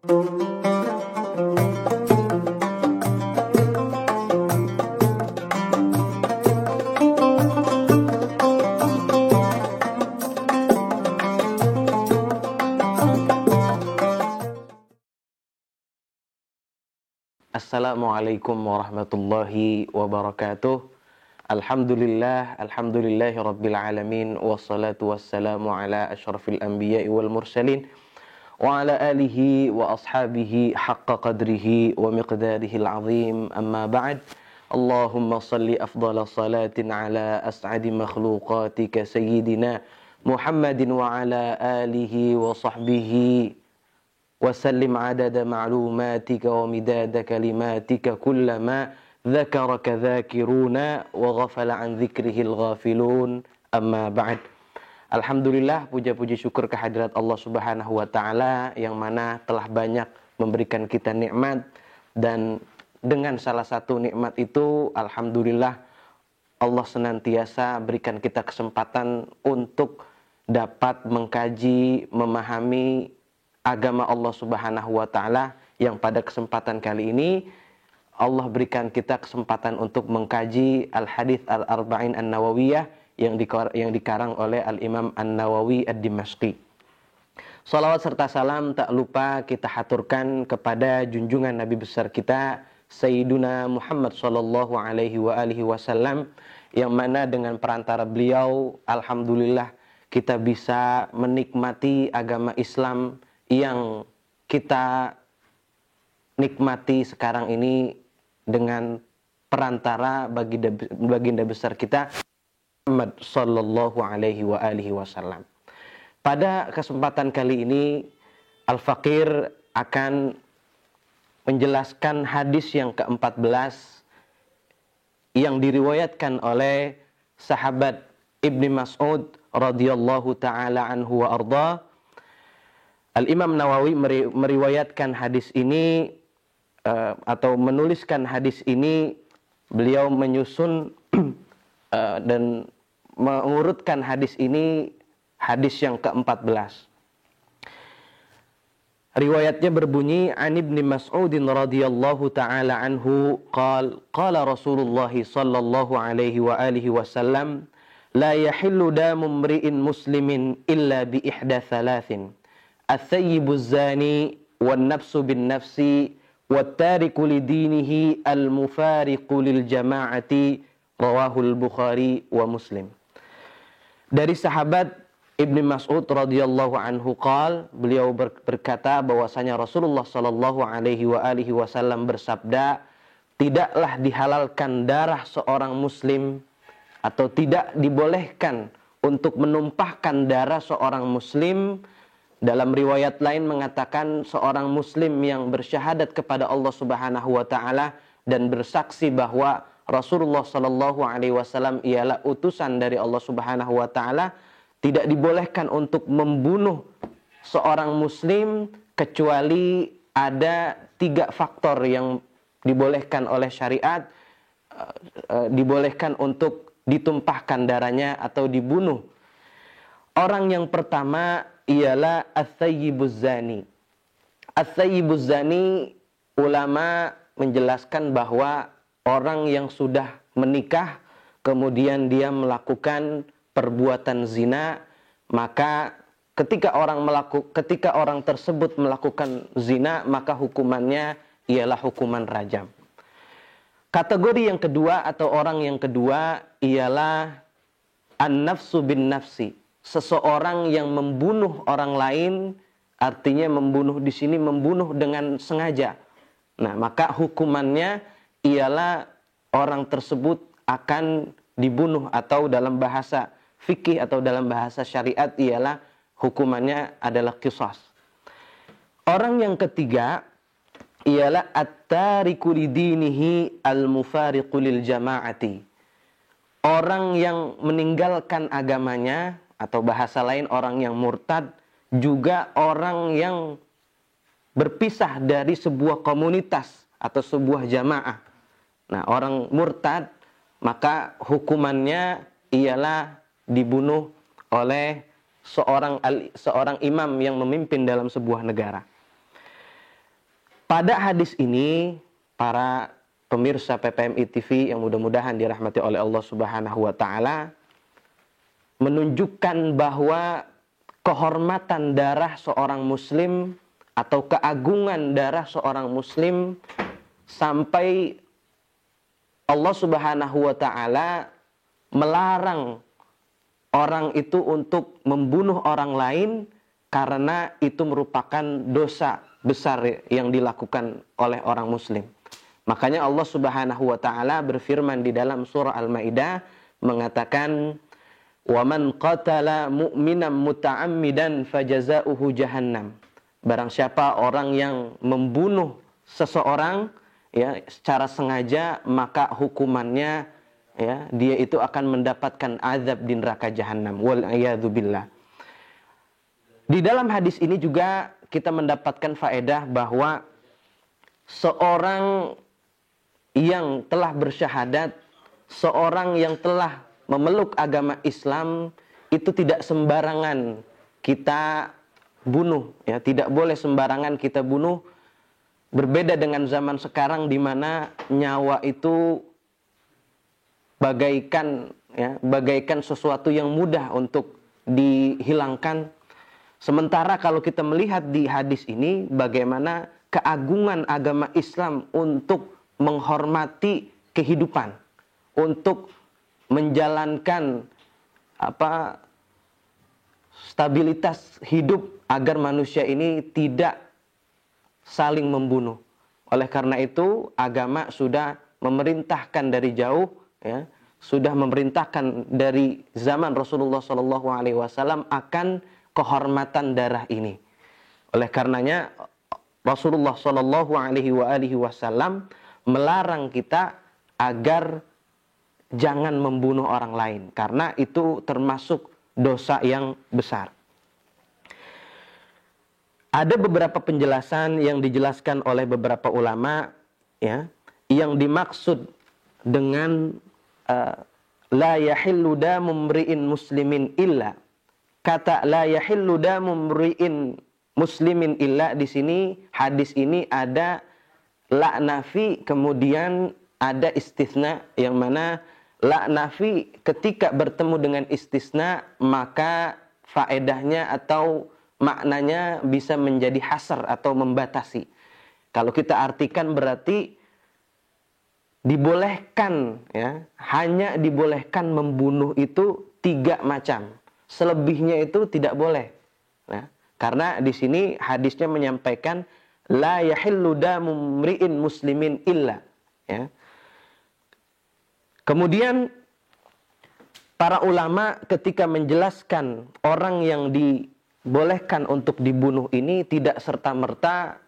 Assalamualaikum warahmatullahi wabarakatuh. Alhamdulillahi rabbil alamin, wassalatu wassalamu ala asyrafil anbiya'i wal mursalin wa ala alihi wa ashabihi haqqa qadrihi wa miqdarihi al-azim. Amma ba'd. Allahumma salli afdala salatin ala as'adi makhluqatika sayyidina Muhammadin wa ala alihi wa sahbihi وسلم عدد معلوماتك ومداد كلماتك كلما ذكرك ذاكرون وغفل عن ذكره الغافلون أما بعد. Alhamdulillah, puja-puji syukur kehadirat Allah Subhanahu wa taala yang mana telah banyak memberikan kita nikmat, dan dengan salah satu nikmat itu alhamdulillah Allah senantiasa berikan kita kesempatan untuk dapat mengkaji, memahami agama Allah Subhanahu wa taala, yang pada kesempatan kali ini Allah berikan kita kesempatan untuk mengkaji Al-Hadits Al-Arba'in An-Nawawiyah yang dikarang oleh Al-Imam An-Nawawi Ad-Dimashqi. Salawat serta salam tak lupa kita haturkan kepada junjungan Nabi besar kita Sayyiduna Muhammad sallallahu alaihi wa alihi wasallam, yang mana dengan perantara beliau alhamdulillah kita bisa menikmati agama Islam yang kita nikmati sekarang ini dengan perantara baginda besar kita Muhammad sallallahu alaihi wa alihi wasallam. Pada kesempatan kali ini Al-Faqir akan menjelaskan hadis yang ke-14 yang diriwayatkan oleh sahabat Ibnu Mas'ud radhiyallahu taala anhu wa arda. Al-Imam Nawawi meriwayatkan hadis ini atau menuliskan hadis ini. Beliau menyusun dan mengurutkan hadis ini, hadis yang ke-14. Riwayatnya berbunyi, An Ibni Mas'udin radhiyallahu ta'ala anhu qala Rasulullah sallallahu alaihi wa alihi wasallam, la yahillu damu mri'in muslimin illa bi ihda thalathin, الثيب الزاني والنفس بالنفس والتارك لدينه المفارق للجماعة رواه البخاري ومسلم. Dari sahabat Ibnu Mas'ud radhiyallahu anhu beliau berkata bahwasanya Rasulullah sallallahu alaihi wa alihi wasallam bersabda, tidaklah dihalalkan darah seorang muslim atau tidak dibolehkan untuk menumpahkan darah seorang muslim. Dalam riwayat lain mengatakan seorang muslim yang bersyahadat kepada Allah Subhanahu wa taala dan bersaksi bahwa Rasulullah sallallahu alaihi wasallam ialah utusan dari Allah Subhanahu wa taala, tidak dibolehkan untuk membunuh seorang muslim kecuali ada 3 faktor yang dibolehkan oleh syariat, dibolehkan untuk ditumpahkan darahnya atau dibunuh. Orang yang pertama ialah as-sayyibuz zani. As-sayyibuz zani, ulama menjelaskan bahwa orang yang sudah menikah kemudian dia melakukan perbuatan zina, maka ketika orang tersebut melakukan zina, maka hukumannya ialah hukuman rajam. Kategori yang kedua atau orang yang kedua ialah an-nafsu bin nafsi. Seseorang yang membunuh orang lain, artinya membunuh di sini membunuh dengan sengaja. Nah, maka hukumannya ialah orang tersebut akan dibunuh, atau dalam bahasa fikih atau dalam bahasa syariat ialah hukumannya adalah qisas. Orang yang ketiga ialah at-tariku lidinihi al-mufariqu lil jama'ati. Orang yang meninggalkan agamanya, atau bahasa lain orang yang murtad, juga orang yang berpisah dari sebuah komunitas atau sebuah jamaah. Nah, orang murtad maka hukumannya ialah dibunuh oleh seorang imam yang memimpin dalam sebuah negara. Pada hadis ini, para pemirsa PPMI TV yang mudah-mudahan dirahmati oleh Allah Subhanahu wa taala, menunjukkan bahwa kehormatan darah seorang muslim atau keagungan darah seorang muslim sampai Allah Subhanahu wa taala melarang orang itu untuk membunuh orang lain karena itu merupakan dosa besar yang dilakukan oleh orang muslim. Makanya Allah Subhanahu wa taala berfirman di dalam surah Al-Maidah mengatakan, "Wa man qatala mu'minan muta'ammidan fajaza'uhu jahannam." Barang siapa orang yang membunuh seseorang ya secara sengaja, maka hukumannya ya dia itu akan mendapatkan azab di neraka jahanam. Wal a'yadzu billah. Di dalam hadis ini juga kita mendapatkan faedah bahwa seorang yang telah bersyahadat, seorang yang telah memeluk agama Islam itu tidak sembarangan kita bunuh, ya, tidak boleh sembarangan kita bunuh. Berbeda dengan zaman sekarang di mana nyawa itu bagaikan sesuatu yang mudah untuk dihilangkan. Sementara kalau kita melihat di hadis ini bagaimana keagungan agama Islam untuk menghormati kehidupan, untuk menjalankan stabilitas hidup agar manusia ini tidak saling membunuh. Oleh karena itu agama sudah memerintahkan dari jauh, ya, sudah memerintahkan dari zaman Rasulullah SAW akan kehormatan darah ini. Oleh karenanya Rasulullah SAW melarang kita agar jangan membunuh orang lain karena itu termasuk dosa yang besar. Ada beberapa penjelasan yang dijelaskan oleh beberapa ulama, ya, yang dimaksud dengan la yahillu damu mri'in muslimin illa. Kata la yahillu damu mri'in muslimin illa di sini hadis ini ada la nafi kemudian ada istisna, yang mana la nafi ketika bertemu dengan istisna maka faedahnya atau maknanya bisa menjadi hasar atau membatasi. Kalau kita artikan berarti dibolehkan, ya, hanya dibolehkan membunuh itu 3 macam. Selebihnya itu tidak boleh. Nah, karena di sini hadisnya menyampaikan la yahillu damu mri'in muslimin illa, ya. Kemudian para ulama ketika menjelaskan orang yang dibolehkan untuk dibunuh ini tidak serta-merta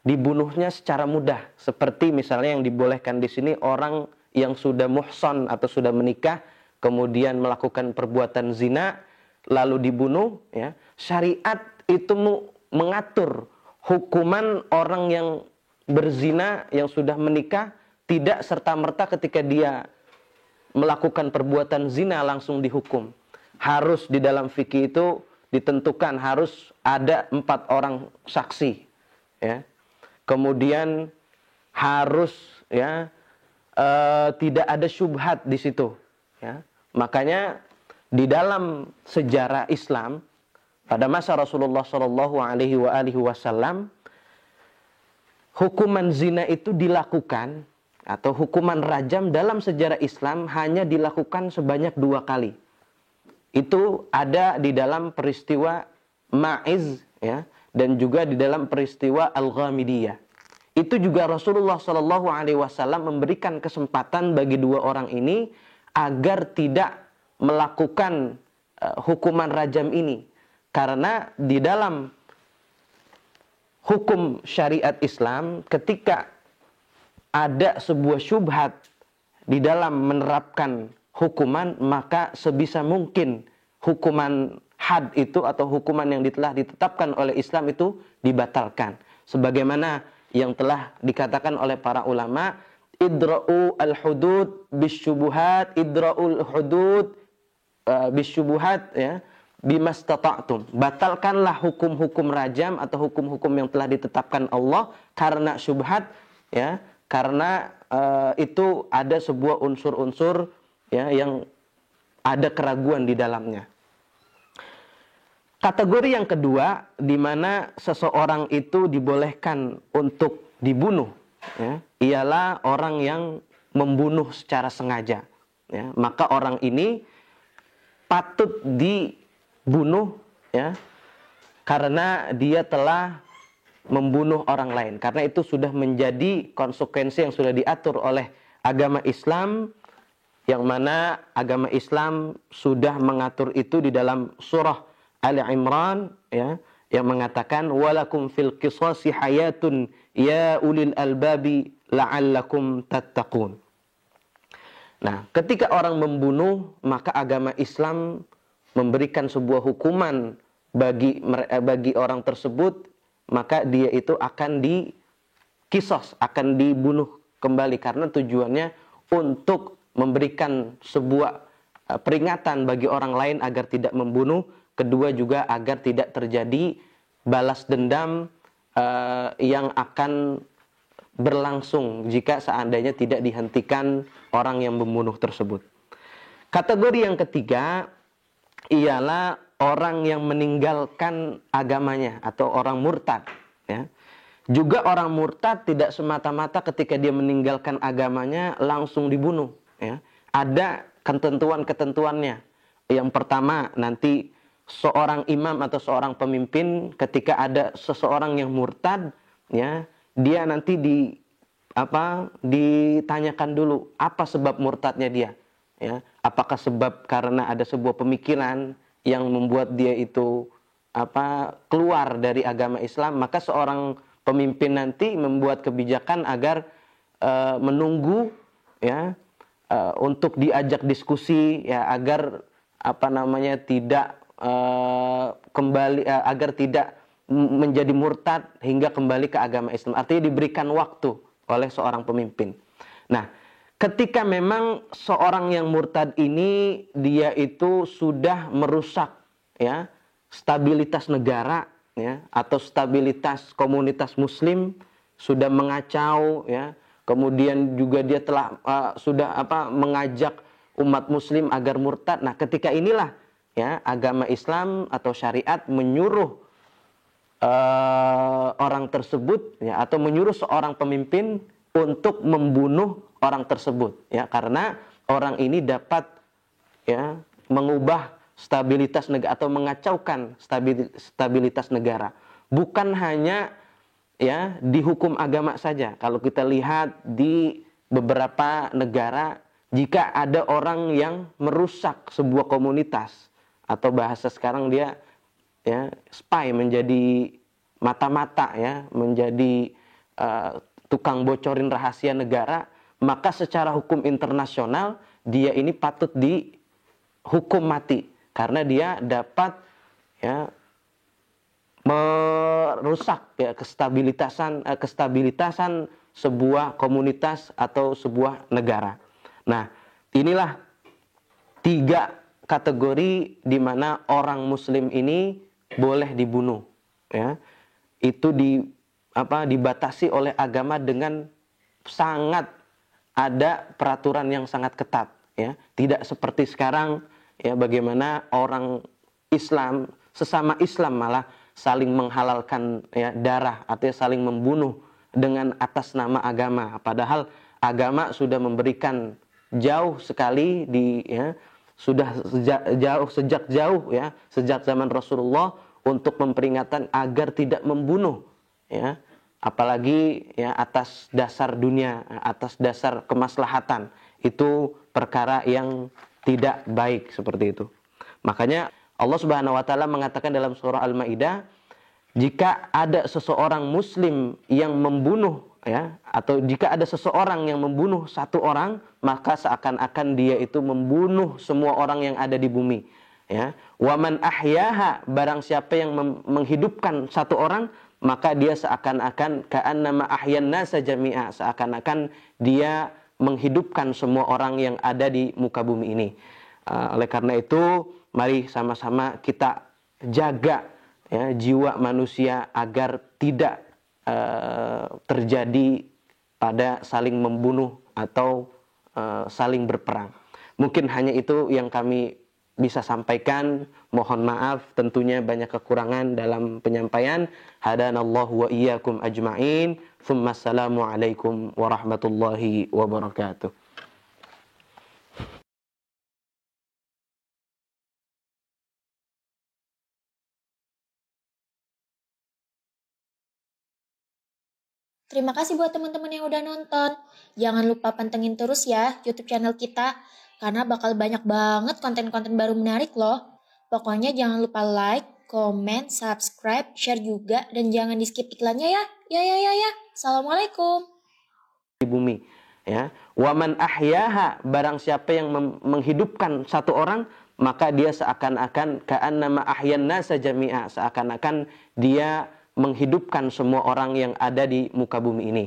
dibunuhnya secara mudah. Seperti misalnya yang dibolehkan di sini orang yang sudah muhsan atau sudah menikah kemudian melakukan perbuatan zina lalu dibunuh, ya. Syariat itu mengatur hukuman orang yang berzina yang sudah menikah tidak serta-merta ketika dia melakukan perbuatan zina langsung dihukum. Harus di dalam fikih itu ditentukan harus ada 4 orang saksi, ya. Kemudian harus, ya, tidak ada syubhat di situ, ya. Makanya di dalam sejarah Islam pada masa Rasulullah SAW hukuman zina itu dilakukan atau hukuman rajam dalam sejarah Islam hanya dilakukan sebanyak 2 kali. Itu ada di dalam peristiwa Ma'iz, ya, dan juga di dalam peristiwa Al-Ghamidiyah. Itu juga Rasulullah SAW memberikan kesempatan bagi 2 orang ini agar tidak melakukan hukuman rajam ini. Karena di dalam hukum syariat Islam ketika ada sebuah syubhat di dalam menerapkan hukuman, maka sebisa mungkin hukuman had itu atau hukuman yang telah ditetapkan oleh Islam itu dibatalkan. Sebagaimana yang telah dikatakan oleh para ulama, idra'u al-hudud bisyubuhat, idra'ul hudud bisyubuhat, ya. bimastata'tum. Batalkanlah hukum-hukum rajam atau hukum-hukum yang telah ditetapkan Allah karena syubhat, ya, karena itu ada sebuah unsur-unsur, ya, yang ada keraguan di dalamnya. Kategori yang kedua, di mana seseorang itu dibolehkan untuk dibunuh, ya, ialah orang yang membunuh secara sengaja. Ya, maka orang ini patut dibunuh, ya, karena dia telah membunuh orang lain. Karena itu sudah menjadi konsekuensi yang sudah diatur oleh agama Islam, yang mana agama Islam sudah mengatur itu di dalam surah Ali Imran, ya, yang mengatakan walakum fil qisasi hayatun ya ulil albabi la'allakum tattaqun. Nah, ketika orang membunuh, maka agama Islam memberikan sebuah hukuman bagi orang tersebut, maka dia itu akan dikisos, akan dibunuh kembali karena tujuannya untuk memberikan sebuah peringatan bagi orang lain agar tidak membunuh. Kedua juga agar tidak terjadi balas dendam yang akan berlangsung jika seandainya tidak dihentikan orang yang membunuh tersebut. Kategori yang ketiga ialah orang yang meninggalkan agamanya atau orang murtad. Ya. Juga orang murtad tidak semata-mata ketika dia meninggalkan agamanya langsung dibunuh. Ya. Ada ketentuan-ketentuannya. Yang pertama, nanti seorang imam atau seorang pemimpin ketika ada seseorang yang murtad, ya, dia nanti ditanyakan dulu apa sebab murtadnya dia, ya. Apakah sebab karena ada sebuah pemikiran yang membuat dia itu keluar dari agama Islam, maka seorang pemimpin nanti membuat kebijakan agar menunggu, ya, untuk diajak diskusi, ya, agar tidak kembali, agar tidak menjadi murtad hingga kembali ke agama Islam. Artinya diberikan waktu oleh seorang pemimpin. Nah, ketika memang seorang yang murtad ini dia itu sudah merusak, ya, stabilitas negara, ya, atau stabilitas komunitas muslim, sudah mengacau, ya. Kemudian juga dia telah sudah mengajak umat muslim agar murtad. Nah, ketika inilah, ya, agama Islam atau syariat menyuruh orang tersebut, ya, atau menyuruh seorang pemimpin untuk membunuh orang tersebut, ya, karena orang ini dapat, ya, mengubah stabilitas negara atau mengacaukan stabilitas negara. Bukan hanya, ya, di hukum agama saja. Kalau kita lihat di beberapa negara, jika ada orang yang merusak sebuah komunitas, atau bahasa sekarang dia, ya, spy, menjadi mata-mata, ya, menjadi tukang bocorin rahasia negara, maka secara hukum internasional dia ini patut dihukum mati karena dia dapat, ya, merusak, ya, kestabilitasan sebuah komunitas atau sebuah negara. Nah, inilah 3 kategori di mana orang muslim ini boleh dibunuh, ya. Itu dibatasi oleh agama dengan sangat ada peraturan yang sangat ketat, ya. Tidak seperti sekarang, ya, bagaimana orang Islam, sesama Islam malah saling menghalalkan, ya, darah, artinya saling membunuh dengan atas nama agama. Padahal agama sudah memberikan jauh sekali sudah sejak jauh, ya, sejak zaman Rasulullah untuk memperingatkan agar tidak membunuh, ya, apalagi, ya, atas dasar dunia, atas dasar kemaslahatan. Itu perkara yang tidak baik seperti itu. Makanya Allah Subhanahu wa taala mengatakan dalam surah Al-Maidah, jika ada seseorang muslim yang membunuh, ya, atau jika ada seseorang yang membunuh satu orang, maka seakan-akan dia itu membunuh semua orang yang ada di bumi, ya. Waman ahyaha, barang siapa yang menghidupkan satu orang, maka dia seakan-akan ka'annama ahyan nasa jami'a, seakan-akan dia menghidupkan semua orang yang ada di muka bumi ini. Oleh karena itu, mari sama-sama kita jaga ya, jiwa manusia agar tidak terjadi pada saling membunuh atau saling berperang. Mungkin hanya itu yang kami bisa sampaikan. Mohon maaf tentunya banyak kekurangan dalam penyampaian. Hadanallahu wa iyyakum ajma'in. Tsummassalamu alaikum warahmatullahi wabarakatuh. Terima kasih buat teman-teman yang udah nonton. Jangan lupa pantengin terus ya YouTube channel kita, karena bakal banyak banget konten-konten baru menarik loh. Pokoknya jangan lupa like, comment, subscribe, share juga, dan jangan di skip iklannya ya. Ya. Assalamualaikum. Di bumi ya. Wa man ahyaha, barang siapa yang menghidupkan satu orang, maka dia seakan-akan ka'annama ahyan nasa jami'a, seakan-akan dia menghidupkan semua orang yang ada di muka bumi ini.